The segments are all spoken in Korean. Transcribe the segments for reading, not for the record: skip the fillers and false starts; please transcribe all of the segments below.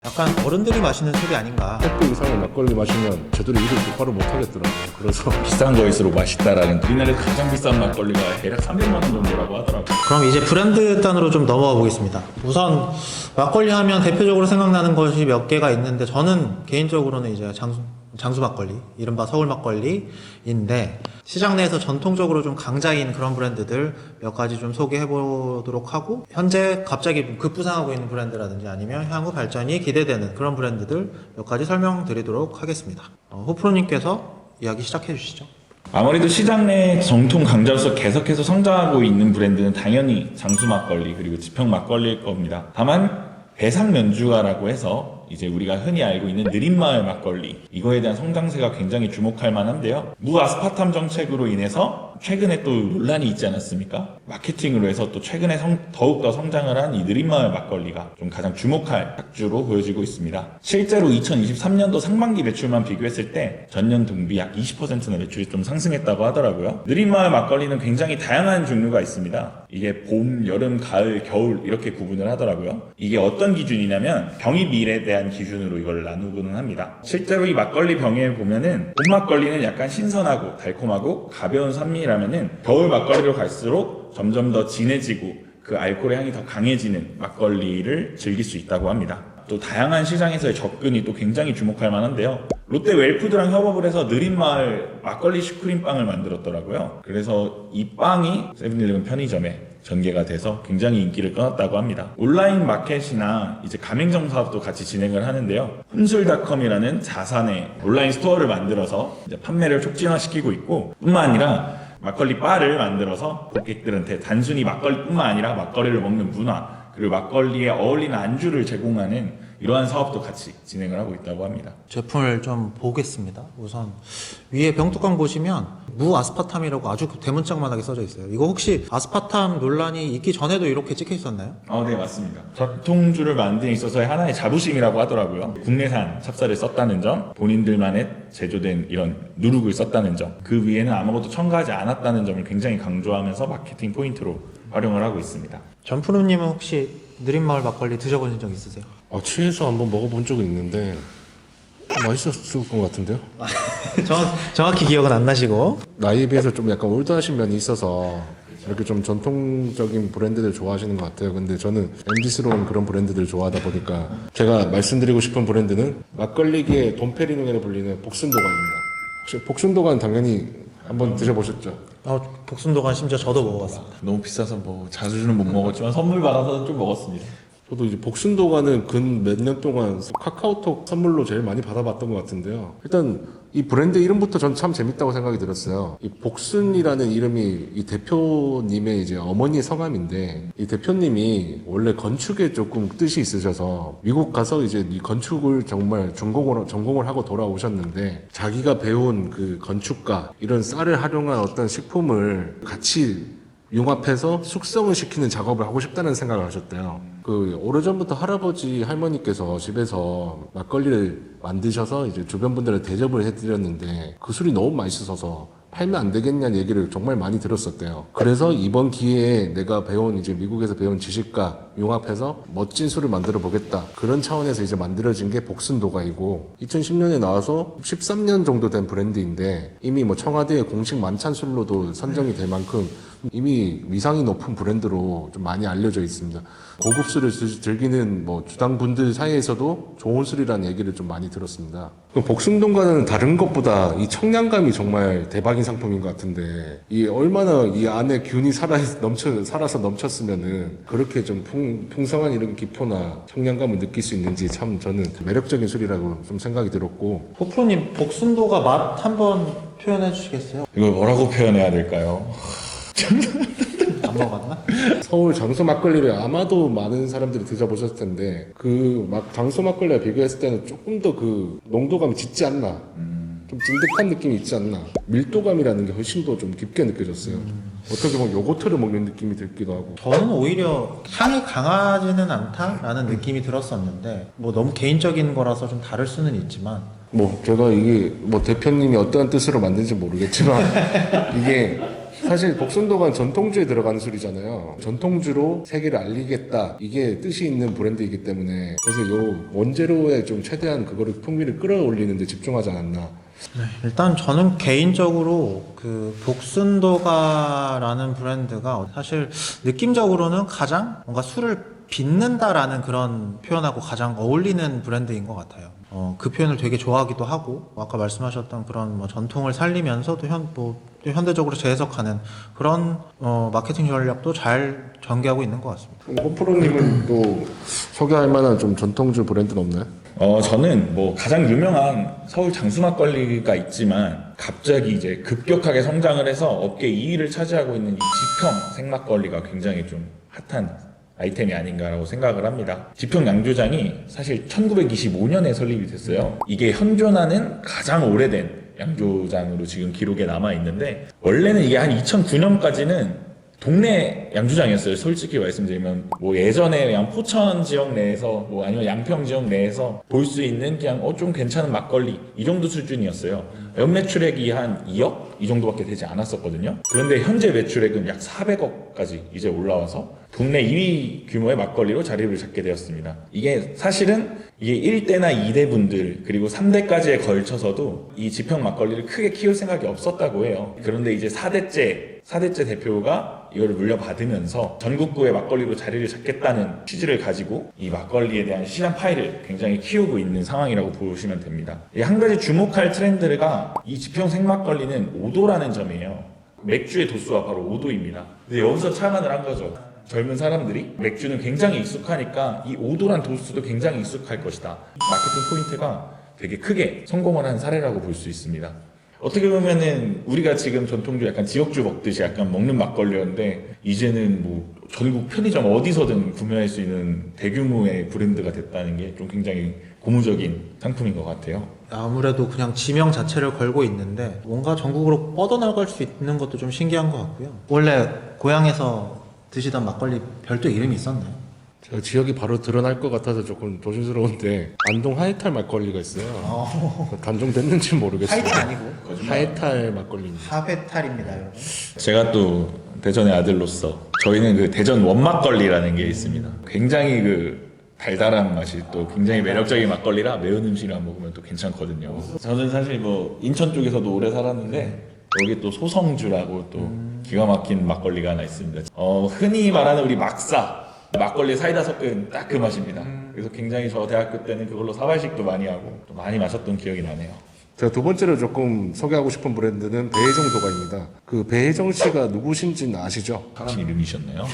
약간 어른들이 마시는 술이 아닌가. 100배 이상의 막걸리 마시면 제대로 일을 똑바로 못 하겠더라고요. 그래서 비싼 거일수록 맛있다라는 우리나라에서 가장 비싼 막걸리가 대략 300만 원 정도라고 하더라고요. 그럼 이제 브랜드 단으로 좀 넘어가 보겠습니다. 우선 막걸리 하면 대표적으로 생각나는 것이 몇 개가 있는데, 저는 개인적으로는 이제 장수 막걸리, 이른바 서울 막걸리인데, 시장 내에서 전통적으로 좀 강자인 그런 브랜드들 몇 가지 좀 소개해 보도록 하고, 현재 갑자기 급부상하고 있는 브랜드라든지 아니면 향후 발전이 기대되는 그런 브랜드들 몇 가지 설명드리도록 하겠습니다. 호프로님께서 이야기 시작해 주시죠. 아무래도 시장 내 정통 강자로서 계속해서 성장하고 있는 브랜드는 당연히 장수 막걸리 그리고 지평 막걸리일 겁니다. 다만 배상 연주가라고 해서 이제 우리가 흔히 알고 있는 느린마을 막걸리, 이거에 대한 성장세가 굉장히 주목할 만한데요. 무아스파탐 정책으로 인해서 최근에 또 논란이 있지 않았습니까? 마케팅으로 해서 또 최근에 더욱더 성장을 한 이 느린마을 막걸리가 좀 가장 주목할 약주로 보여지고 있습니다. 실제로 2023년도 상반기 매출만 비교했을 때 전년 동비 약 20%나 매출이 좀 상승했다고 하더라고요. 느린마을 막걸리는 굉장히 다양한 종류가 있습니다. 이게 봄, 여름, 가을, 겨울 이렇게 구분을 하더라고요. 이게 어떤 기준이냐면 병입일에 대한 기준으로 이걸 나누고는 합니다. 실제로 이 막걸리 병에 보면은 봄 막걸리는 약간 신선하고 달콤하고 가벼운 산미라면은 겨울 막걸리로 갈수록 점점 더 진해지고 그 알코올의 향이 더 강해지는 막걸리를 즐길 수 있다고 합니다. 또 다양한 시장에서의 접근이 또 굉장히 주목할 만한데요. 롯데 웰푸드랑 협업을 해서 느린마을 막걸리 슈크림빵을 만들었더라고요. 그래서 이 빵이 세븐일레븐 편의점에 전개가 돼서 굉장히 인기를 끌었다고 합니다. 온라인 마켓이나 이제 가맹점 사업도 같이 진행을 하는데요. 혼술닷컴이라는 자산의 온라인 스토어를 만들어서 이제 판매를 촉진화시키고 있고, 뿐만 아니라 막걸리 바를 만들어서 고객들한테 단순히 막걸리뿐만 아니라 막걸리를 먹는 문화, 그리고 막걸리에 어울리는 안주를 제공하는 이러한 사업도 같이 진행을 하고 있다고 합니다. 제품을 좀 보겠습니다. 우선 위에 병뚜껑 보시면 무아스파탐이라고 아주 대문짝만하게 써져 있어요. 이거 혹시 아스파탐 논란이 있기 전에도 이렇게 찍혀 있었나요? 네, 맞습니다. 전통주를 만드는 데 있어서의 하나의 자부심이라고 하더라고요. 국내산 찹쌀을 썼다는 점, 본인들만의 제조된 이런 누룩을 썼다는 점, 그 위에는 아무것도 첨가하지 않았다는 점을 굉장히 강조하면서 마케팅 포인트로 활용을 하고 있습니다. 전프로님은 혹시 느린마을 막걸리 드셔보신 적 있으세요? 취해서 한번 먹어본 적은 있는데 맛있었을 것 같은데요. 정확히 기억은 안 나시고. 나이에 비해서 좀 약간 올드하신 면이 있어서 이렇게 좀 전통적인 브랜드들 좋아하시는 것 같아요. 근데 저는 MZ스러운 그런 브랜드들 좋아하다 보니까 제가 말씀드리고 싶은 브랜드는 막걸리계의 돈페리뇽이라 불리는 복순도가입니다. 혹시 복순도가는 당연히 한번 드셔보셨죠? 복순도가 심지어 저도 먹어봤습니다. 너무 비싸서 뭐 자주는 못 먹었지만 선물 받아서 좀 먹었습니다. 저도 이제 복순도가는 근 몇 년 동안 카카오톡 선물로 제일 많이 받아봤던 것 같은데요. 일단 이 브랜드 이름부터 전 참 재밌다고 생각이 들었어요. 이 복순이라는 이름이 이 대표님의 이제 어머니의 성함인데, 이 대표님이 원래 건축에 조금 뜻이 있으셔서 미국 가서 이제 이 건축을 정말 전공을 하고 돌아오셨는데, 자기가 배운 그 건축가 이런 쌀을 활용한 어떤 식품을 같이 융합해서 숙성을 시키는 작업을 하고 싶다는 생각을 하셨대요. 오래전부터 할아버지 할머니께서 집에서 막걸리를 만드셔서 이제 주변 분들을 대접을 해드렸는데 그 술이 너무 맛있어서 팔면 안 되겠냐는 얘기를 정말 많이 들었었대요. 그래서 이번 기회에 내가 이제 미국에서 배운 지식과 융합해서 멋진 술을 만들어 보겠다. 그런 차원에서 이제 만들어진 게 복순도가이고, 2010년에 나와서 13년 정도 된 브랜드인데 이미 청와대의 공식 만찬술로도 선정이 될 만큼 이미 위상이 높은 브랜드로 좀 많이 알려져 있습니다. 고급 술을 즐기는 주당 분들 사이에서도 좋은 술이라는 얘기를 좀 많이 들었습니다. 복순도가는 다른 것보다 이 청량감이 정말 대박인 상품인 것 같은데, 얼마나 이 안에 균이 살아서 넘쳤으면은 그렇게 좀 풍성한 이런 기포나 청량감을 느낄 수 있는지 참 저는 매력적인 술이라고 좀 생각이 들었고. 호프로님, 복순도가 맛 한번 표현해 주시겠어요? 이걸 뭐라고 표현해야 될까요? 안 먹었나? 서울 장수 막걸리를 아마도 많은 사람들이 드셔보셨을 텐데, 장수 막걸리와 비교했을 때는 조금 더 농도감이 짙지 않나, 좀 찐득한 느낌이 있지 않나, 밀도감이라는 게 훨씬 더 좀 깊게 느껴졌어요. 어떻게 보면 요거트를 먹는 느낌이 들기도 하고. 저는 오히려 향이 강하지는 않다라는 느낌이 들었었는데, 너무 개인적인 거라서 좀 다를 수는 있지만, 제가 이게 대표님이 어떠한 뜻으로 만든지 모르겠지만 이게 사실 복순도가 전통주에 들어가는 술이잖아요. 전통주로 세계를 알리겠다 이게 뜻이 있는 브랜드이기 때문에 그래서 요 원재료에 좀 최대한 그거를 풍미를 끌어올리는 데 집중하지 않았나. 네, 일단 저는 개인적으로 그 복순도가라는 브랜드가 사실 느낌적으로는 가장 뭔가 술을 빚는다라는 그런 표현하고 가장 어울리는 브랜드인 것 같아요. 그 표현을 되게 좋아하기도 하고 아까 말씀하셨던 그런 뭐 전통을 살리면서도 현대적으로 재해석하는 그런 마케팅 전략도 잘 전개하고 있는 것 같습니다. 호프로님은 또 소개할 만한 좀 전통주 브랜드는 없나요? 저는 뭐 가장 유명한 서울 장수 막걸리가 있지만 갑자기 이제 급격하게 성장을 해서 업계 2위를 차지하고 있는 이 지평 생막걸리가 굉장히 좀 핫한 아이템이 아닌가라고 생각을 합니다. 지평 양조장이 사실 1925년에 설립이 됐어요. 이게 현존하는 가장 오래된 양조장으로 지금 기록에 남아 있는데 원래는 이게 한 2009년까지는 동네 양조장이었어요. 솔직히 말씀드리면 뭐 예전에 그냥 포천 지역 내에서 뭐 아니면 양평 지역 내에서 볼 수 있는 그냥 좀 괜찮은 막걸리 이 정도 수준이었어요. 연매출액이 한 2억 이 정도밖에 되지 않았었거든요. 그런데 현재 매출액은 약 400억까지 이제 올라와서 국내 2위 규모의 막걸리로 자리를 잡게 되었습니다. 이게 사실은 이게 1대나 2대 분들 그리고 3대까지에 걸쳐서도 이 지평 막걸리를 크게 키울 생각이 없었다고 해요. 그런데 이제 4대째 대표가 이거를 물려받으면서 전국구의 막걸리로 자리를 잡겠다는 취지를 가지고 이 막걸리에 대한 시장 파이를 굉장히 키우고 있는 상황이라고 보시면 됩니다. 한 가지 주목할 트렌드가 이 지평 생막걸리는 5도라는 점이에요. 맥주의 도수가 바로 5도입니다. 근데 여기서 착안을 한 거죠. 젊은 사람들이 맥주는 굉장히 익숙하니까 이 5도란 도수도 굉장히 익숙할 것이다. 마케팅 포인트가 되게 크게 성공을 한 사례라고 볼 수 있습니다. 어떻게 보면은 우리가 지금 전통주 약간 지역주 먹듯이 약간 먹는 막걸리였는데 이제는 뭐 전국 편의점 어디서든 구매할 수 있는 대규모의 브랜드가 됐다는 게 좀 굉장히 고무적인 상품인 것 같아요. 아무래도 그냥 지명 자체를 걸고 있는데 뭔가 전국으로 뻗어나갈 수 있는 것도 좀 신기한 것 같고요. 원래 고향에서 드시던 막걸리 별도 이름이 있었나요? 제가 지역이 바로 드러날 것 같아서 조금 조심스러운데 안동 하이탈 막걸리가 있어요. 단종됐는지 모르겠어요. 하이탈 아니고 하이탈 막걸리입니다. 하회탈입니다, 여러분. 제가 또 대전의 아들로서 저희는 그 대전 원막걸리라는 게 있습니다. 굉장히 그 달달한 맛이 또 굉장히 매력적인 막걸리라 매운 음식이랑 먹으면 또 괜찮거든요. 저는 사실 뭐 인천 쪽에서도 오래 살았는데 여기 또 소성주라고 또 기가 막힌 막걸리가 하나 있습니다. 흔히 말하는 우리 막사 막걸리 사이다 섞은 딱 그 맛입니다. 그래서 굉장히 저 대학교 때는 그걸로 사발식도 많이 하고 또 많이 마셨던 기억이 나네요. 제가 두 번째로 조금 소개하고 싶은 브랜드는 배혜정 도가입니다. 그 배혜정 씨가 누구신지는 아시죠? 사람 이름이셨나요?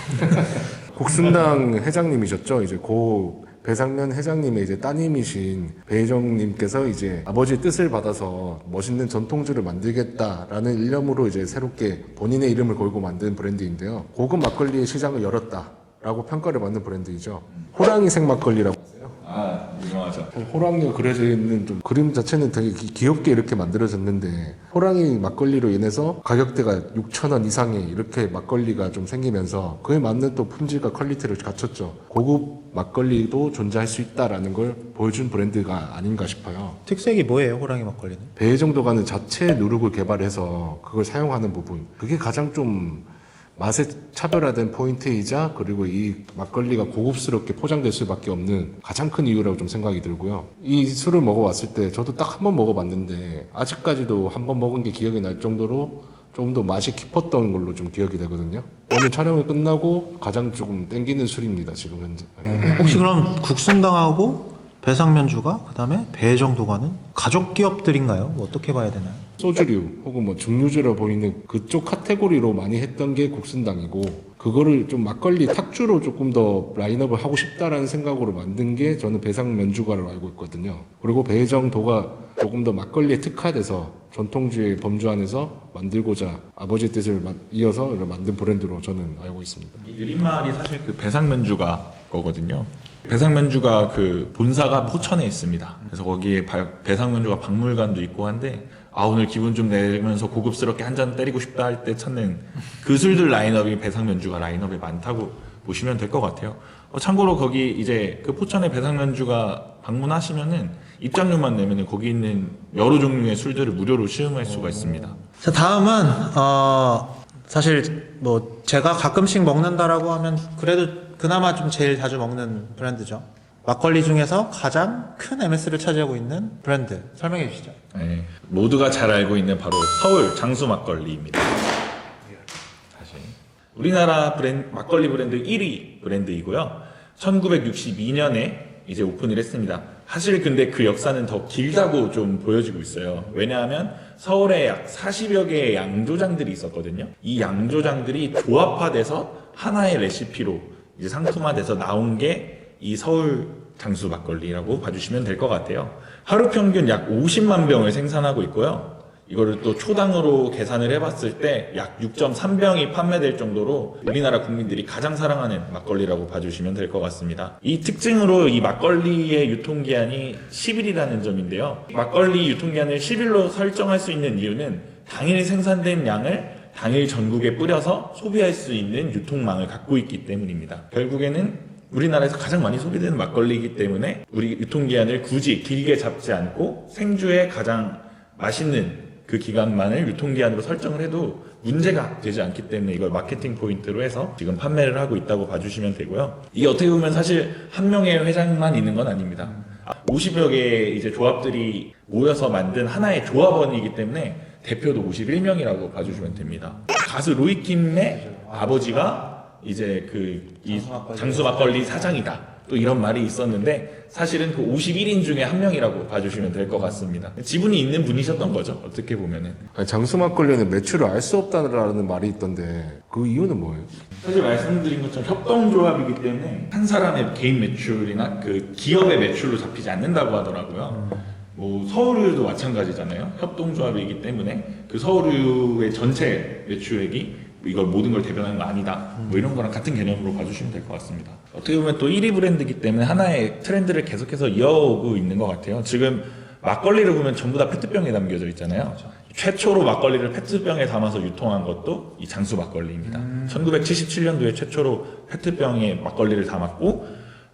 국순당 회장님이셨죠. 이제 고 배상면 회장님의 이제 따님이신 배혜정님께서 이제 아버지의 뜻을 받아서 멋있는 전통주를 만들겠다라는 일념으로 이제 새롭게 본인의 이름을 걸고 만든 브랜드인데요. 고급 막걸리의 시장을 열었다라고 평가를 받는 브랜드이죠. 호랑이 생막걸리라고 하세요. 아, 유명하죠. 호랑이가 그려져 있는 좀 그림 자체는 되게 귀엽게 이렇게 만들어졌는데 호랑이 막걸리로 인해서 가격대가 6,000원 이상의 이렇게 막걸리가 좀 생기면서 그에 맞는 또 품질과 퀄리티를 갖췄죠. 고급 막걸리도 존재할 수 있다라는 걸 보여준 브랜드가 아닌가 싶어요. 특색이 뭐예요, 호랑이 막걸리는? 배혜정 도가는 자체 누룩을 개발해서 그걸 사용하는 부분 그게 가장 좀 맛의 차별화된 포인트이자 그리고 이 막걸리가 고급스럽게 포장될 수밖에 없는 가장 큰 이유라고 좀 생각이 들고요. 이 술을 먹어봤을 때 저도 딱 한 번 먹어봤는데 아직까지도 한 번 먹은 게 기억이 날 정도로 좀 더 맛이 깊었던 걸로 좀 기억이 되거든요. 오늘 촬영이 끝나고 가장 조금 땡기는 술입니다. 지금 현재. 혹시 그럼 국순당하고 배상면주가 그다음에 배혜정 도가는 가족 기업들인가요? 어떻게 봐야 되나요? 소주류 혹은 뭐 증류주라 보이는 그쪽 카테고리로 많이 했던 게 국순당이고 그거를 좀 막걸리 탁주로 조금 더 라인업을 하고 싶다라는 생각으로 만든 게 저는 배상면주가로 알고 있거든요. 그리고 배혜정 도가 조금 더 막걸리에 특화돼서 전통주의 범주 안에서 만들고자 아버지 뜻을 이어서 만든 브랜드로 저는 알고 있습니다. 이 느린마을이 사실 그 배상면주가 거거든요. 배상면주가 그 본사가 포천에 있습니다. 그래서 거기에 배상면주가 박물관도 있고 한데 오늘 기분 좀 내면서 고급스럽게 한 잔 때리고 싶다 할 때 찾는 그 술들 라인업이 배상면주가 라인업에 많다고 보시면 될 것 같아요. 참고로 거기 이제 그 포천의 배상면주가 방문하시면은 입장료만 내면은 거기 있는 여러 종류의 술들을 무료로 시음할 수가 있습니다. 자, 다음은 사실 뭐 제가 가끔씩 먹는다라고 하면 그래도 그나마 좀 제일 자주 먹는 브랜드죠. 막걸리 중에서 가장 큰 MS를 차지하고 있는 브랜드 설명해 주시죠. 네, 모두가 잘 알고 있는 바로 서울 장수 막걸리입니다. 사실 우리나라 막걸리 브랜드 1위 브랜드이고요. 1962년에 이제 오픈을 했습니다. 사실 근데 그 역사는 더 길다고 좀 보여지고 있어요. 왜냐하면 서울에 약 40여 개의 양조장들이 있었거든요. 이 양조장들이 조합화돼서 하나의 레시피로 이제 상품화돼서 나온 게 이 서울 장수 막걸리라고 봐주시면 될 것 같아요. 하루 평균 약 50만 병을 생산하고 있고요. 이거를 또 초당으로 계산을 해봤을 때 약 6.3병이 판매될 정도로 우리나라 국민들이 가장 사랑하는 막걸리라고 봐주시면 될 것 같습니다. 이 특징으로 이 막걸리의 유통기한이 10일이라는 점인데요. 막걸리 유통기한을 10일로 설정할 수 있는 이유는 당일 생산된 양을 당일 전국에 뿌려서 소비할 수 있는 유통망을 갖고 있기 때문입니다. 결국에는 우리나라에서 가장 많이 소비되는 막걸리이기 때문에 우리 유통기한을 굳이 길게 잡지 않고 생주에 가장 맛있는 그 기간만을 유통기한으로 설정을 해도 문제가 되지 않기 때문에 이걸 마케팅 포인트로 해서 지금 판매를 하고 있다고 봐주시면 되고요. 이게 어떻게 보면 사실 한 명의 회장만 있는 건 아닙니다. 50여 개의 이제 조합들이 모여서 만든 하나의 조합원이기 때문에 대표도 51명이라고 봐주시면 됩니다. 가수 로이킴의 아버지가 이제 이 장수 막걸리 사장이다. 또 이런 말이 있었는데 사실은 그 51인 중에 한 명이라고 봐주시면 될 것 같습니다. 지분이 있는 분이셨던 거죠. 어떻게 보면은. 장수 막걸리는 매출을 알 수 없다는 말이 있던데 그 이유는 뭐예요? 사실 말씀드린 것처럼 협동조합이기 때문에 한 사람의 개인 매출이나 그 기업의 매출로 잡히지 않는다고 하더라고요. 뭐 서울유도 마찬가지잖아요. 협동조합이기 때문에 그 서울유의 전체 매출액이 이걸 모든 걸 대변하는 거 아니다. 뭐 이런 거랑 같은 개념으로 봐주시면 될 것 같습니다. 어떻게 보면 또 1위 브랜드이기 때문에 하나의 트렌드를 계속해서 이어오고 있는 것 같아요. 지금 막걸리를 보면 전부 다 페트병에 담겨져 있잖아요. 그렇죠. 최초로 막걸리를 페트병에 담아서 유통한 것도 이 장수 막걸리입니다. 1977년도에 최초로 페트병에 막걸리를 담았고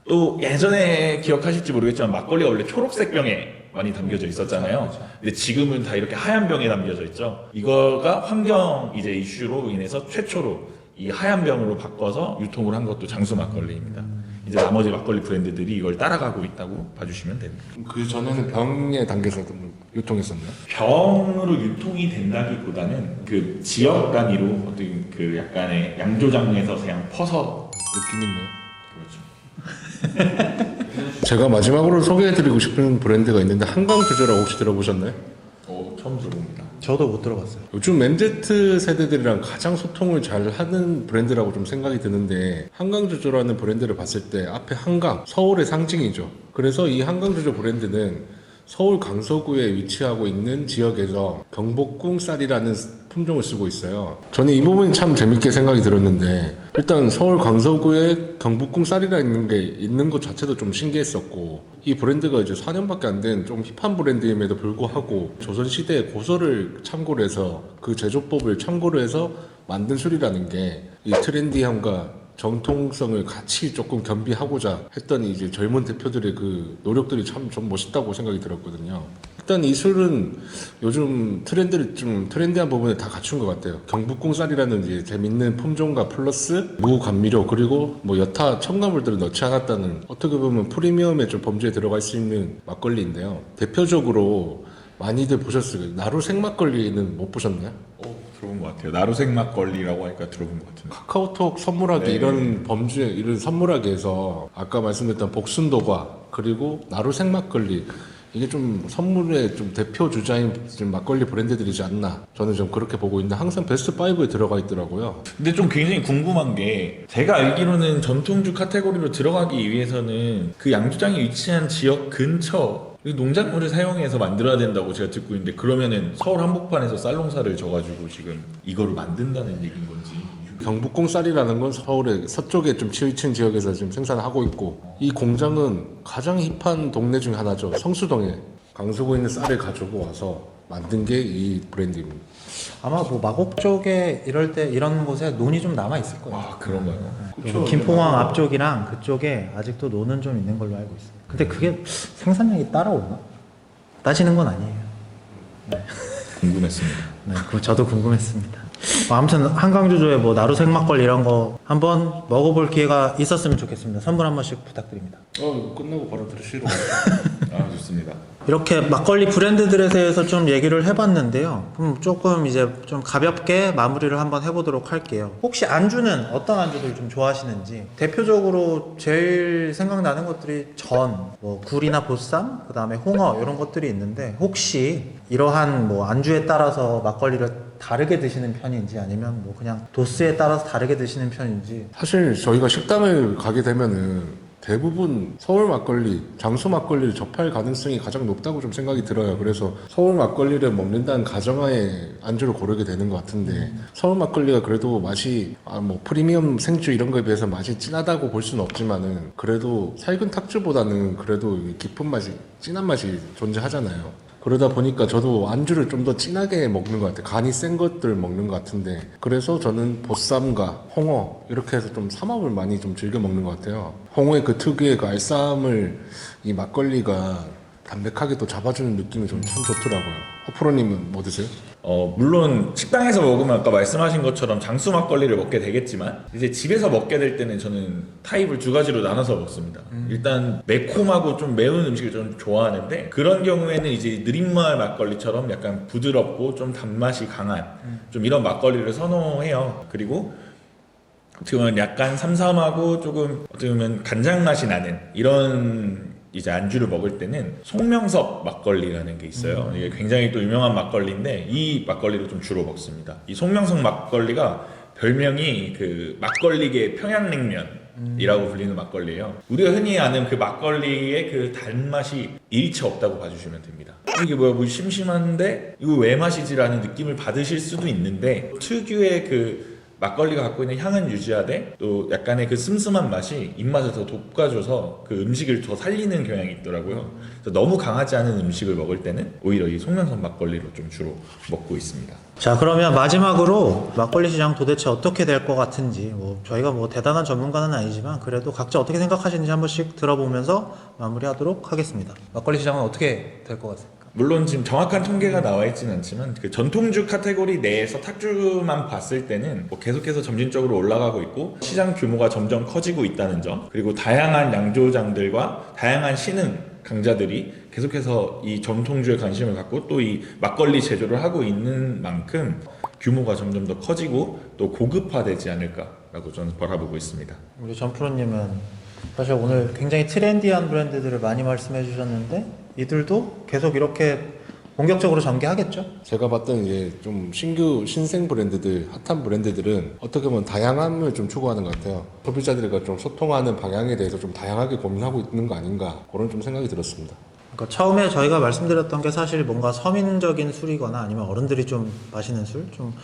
또 예전에 기억하실지 모르겠지만 막걸리가 원래 초록색 병에 많이 담겨져 있었잖아요. 그렇죠. 근데 지금은 다 이렇게 하얀 병에 담겨져 있죠. 이거가 환경 이제 이슈로 인해서 최초로 이 하얀 병으로 바꿔서 유통을 한 것도 장수 막걸리입니다. 이제 나머지 막걸리 브랜드들이 이걸 따라가고 있다고 봐주시면 됩니다. 그 전에는 병에 담겨서 유통했었나요? 병으로 유통이 된다기보다는 그 지역 단위로 어떤 그 약간의 양조장에서 그냥 퍼서 느낌 있네요. 그렇죠. 제가 마지막으로 소개해드리고 싶은 브랜드가 있는데 한강주조라고 혹시 들어보셨나요? 처음 들어봅니다. 저도 못 들어봤어요. 요즘 MZ 세대들이랑 가장 소통을 잘 하는 브랜드라고 좀 생각이 드는데 한강주조라는 브랜드를 봤을 때 앞에 한강, 서울의 상징이죠. 그래서 이 한강주조 브랜드는 서울 강서구에 위치하고 있는 지역에서 경복궁 쌀이라는 품종을 쓰고 있어요. 저는 이 부분이 참 재밌게 생각이 들었는데 일단 서울 강서구에 경복궁 쌀이라는 게 있는 것 자체도 좀 신기했었고 이 브랜드가 이제 4년밖에 안 된 좀 힙한 브랜드임에도 불구하고 조선시대의 고서를 참고로 해서 그 제조법을 참고로 해서 만든 술이라는 게 이 트렌디함과 정통성을 같이 조금 겸비하고자 했던 이제 젊은 대표들의 그 노력들이 참 좀 멋있다고 생각이 들었거든요. 일단 이 술은 요즘 트렌드를 좀 트렌디한 부분을 다 갖춘 것 같아요. 경북궁 쌀이라는 이제 재밌는 품종과 플러스 무감미료 그리고 뭐 여타 첨가물들을 넣지 않았다는 어떻게 보면 프리미엄의 좀 범주에 들어갈 수 있는 막걸리인데요. 대표적으로 많이들 보셨을 나루 생막걸리는 못 보셨나요? 들어본 것 같아요. 나루색 막걸리라고 하니까 들어본 것 같은데. 카카오톡 선물하기 네. 이런 범주에 이런 선물하기에서 아까 말씀드렸던 복순도과 그리고 나루생 막걸리 이게 좀 선물의 좀 대표 주자인 좀 막걸리 브랜드들이지 않나 저는 좀 그렇게 보고 있는데 항상 베스트 5에 들어가 있더라고요. 근데 좀 굉장히 궁금한 게 제가 알기로는 전통주 카테고리로 들어가기 위해서는 그 양조장이 위치한 지역 근처 농작물을 사용해서 만들어야 된다고 제가 듣고 있는데 그러면은 서울 한복판에서 쌀농사를 져가지고 지금 이거를 만든다는 얘기인 건지. 경북궁 쌀이라는 건 서울의 서쪽에 좀 치위친 지역에서 지금 생산을 하고 있고 이 공장은 가장 힙한 동네 중 하나죠. 성수동에 강서구에 있는 쌀을 가지고 와서 만든 게 이 브랜드입니다. 아마 뭐 마곡 쪽에 이럴 때 이런 곳에 논이 좀 남아 있을 거예요. 아 그런가요? 그리고 김포항 앞쪽이랑 그쪽에 아직도 논은 좀 있는 걸로 알고 있어요. 근데 그게 생산량이 따라오나? 따지는 건 아니에요. 궁금했습니다. 네, 저도 궁금했습니다. 아무튼 한강주조의 뭐 나루색 막걸리 이런 거 한번 먹어볼 기회가 있었으면 좋겠습니다. 선물 한 번씩 부탁드립니다. 이거 끝나고 바로 들으시러 아, 좋습니다. 이렇게 막걸리 브랜드들에 대해서 좀 얘기를 해봤는데요. 그럼 조금 이제 좀 가볍게 마무리를 한번 해보도록 할게요. 혹시 안주는 어떤 안주들 좀 좋아하시는지, 대표적으로 제일 생각나는 것들이 전, 뭐 굴이나 보쌈, 그 다음에 홍어 이런 것들이 있는데 혹시 이러한 뭐 안주에 따라서 막걸리를 다르게 드시는 편인지 아니면 뭐 그냥 도수에 따라서 다르게 드시는 편인지. 사실 저희가 식당을 가게 되면은 대부분 서울 막걸리, 장수 막걸리를 접할 가능성이 가장 높다고 좀 생각이 들어요. 그래서 서울 막걸리를 먹는다는 가정하에 안주를 고르게 되는 것 같은데 서울 막걸리가 그래도 맛이 뭐 프리미엄 생주 이런 거에 비해서 맛이 진하다고 볼 수는 없지만은 그래도 살균 탁주보다는 그래도 깊은 맛이, 진한 맛이 존재하잖아요. 그러다 보니까 저도 안주를 좀 더 진하게 먹는 것 같아요. 간이 센 것들 먹는 것 같은데 그래서 저는 보쌈과 홍어 이렇게 해서 좀 삼합을 많이 좀 즐겨 먹는 것 같아요. 홍어의 그 특유의 그 알싸함을 이 막걸리가 담백하게 또 잡아주는 느낌이 좀 참 좋더라고요. 호프로님은 뭐 드세요? 물론 식당에서 먹으면 아까 말씀하신 것처럼 장수 막걸리를 먹게 되겠지만 이제 집에서 먹게 될 때는 저는 타입을 두 가지로 나눠서 먹습니다. 일단 매콤하고 좀 매운 음식을 좀 좋아하는데 그런 경우에는 이제 느린마을 막걸리처럼 약간 부드럽고 좀 단맛이 강한 좀 이런 막걸리를 선호해요. 그리고 어떻게 보면 약간 삼삼하고 조금 어떻게 보면 간장 맛이 나는 이런 이제 안주를 먹을 때는 송명섭 막걸리라는 게 있어요. 이게 굉장히 또 유명한 막걸리인데 이 막걸리를 좀 주로 먹습니다. 이 송명섭 막걸리가 별명이 그 막걸리계 평양냉면이라고 불리는 막걸리예요. 우리가 흔히 아는 그 막걸리의 그 단맛이 일체 없다고 봐주시면 됩니다. 이게 뭐야, 뭐 심심한데 이거 왜 마시지라는 느낌을 받으실 수도 있는데 특유의 그 막걸리가 갖고 있는 향은 유지하되 또 약간의 그 슴슴한 맛이 입맛을 더 돋궈줘서 그 음식을 더 살리는 경향이 있더라고요. 그래서 너무 강하지 않은 음식을 먹을 때는 오히려 이 송명섭 막걸리로 좀 주로 먹고 있습니다. 자, 그러면 마지막으로 막걸리 시장 도대체 어떻게 될 것 같은지, 뭐 저희가 뭐 대단한 전문가는 아니지만 그래도 각자 어떻게 생각하시는지 한 번씩 들어보면서 마무리하도록 하겠습니다. 막걸리 시장은 어떻게 될 것 같습니까? 물론 지금 정확한 통계가 나와 있지는 않지만 그 전통주 카테고리 내에서 탁주만 봤을 때는 뭐 계속해서 점진적으로 올라가고 있고 시장 규모가 점점 커지고 있다는 점, 그리고 다양한 양조장들과 다양한 신흥 강자들이 계속해서 이 전통주에 관심을 갖고 또 이 막걸리 제조를 하고 있는 만큼 규모가 점점 더 커지고 또 고급화되지 않을까라고 저는 바라보고 있습니다. 우리 전프로님은 사실 오늘 굉장히 트렌디한 브랜드들을 많이 말씀해 주셨는데 이들도 계속 이렇게 본격적으로 전개하겠죠? 제가 봤던 이제 좀 신규 신생 브랜드들, 핫한 브랜드들은 어떻게 보면 다양함을 좀 추구하는 것 같아요. 소비자들과 좀 소통하는 방향에 대해서 좀 다양하게 고민하고 있는 거 아닌가 그런 좀 생각이 들었습니다. 그러니까 처음에 저희가 말씀드렸던 게 사실 뭔가 서민적인 술이거나 아니면 어른들이 좀 마시는 술, 좀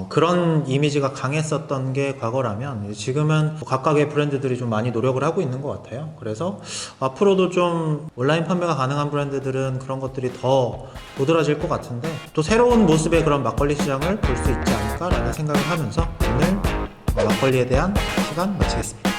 그런 이미지가 강했었던 게 과거라면 지금은 각각의 브랜드들이 좀 많이 노력을 하고 있는 것 같아요. 그래서 앞으로도 좀 온라인 판매가 가능한 브랜드들은 그런 것들이 더 도드라질 것 같은데 또 새로운 모습의 그런 막걸리 시장을 볼 수 있지 않을까라는 생각을 하면서 오늘 막걸리에 대한 시간 마치겠습니다.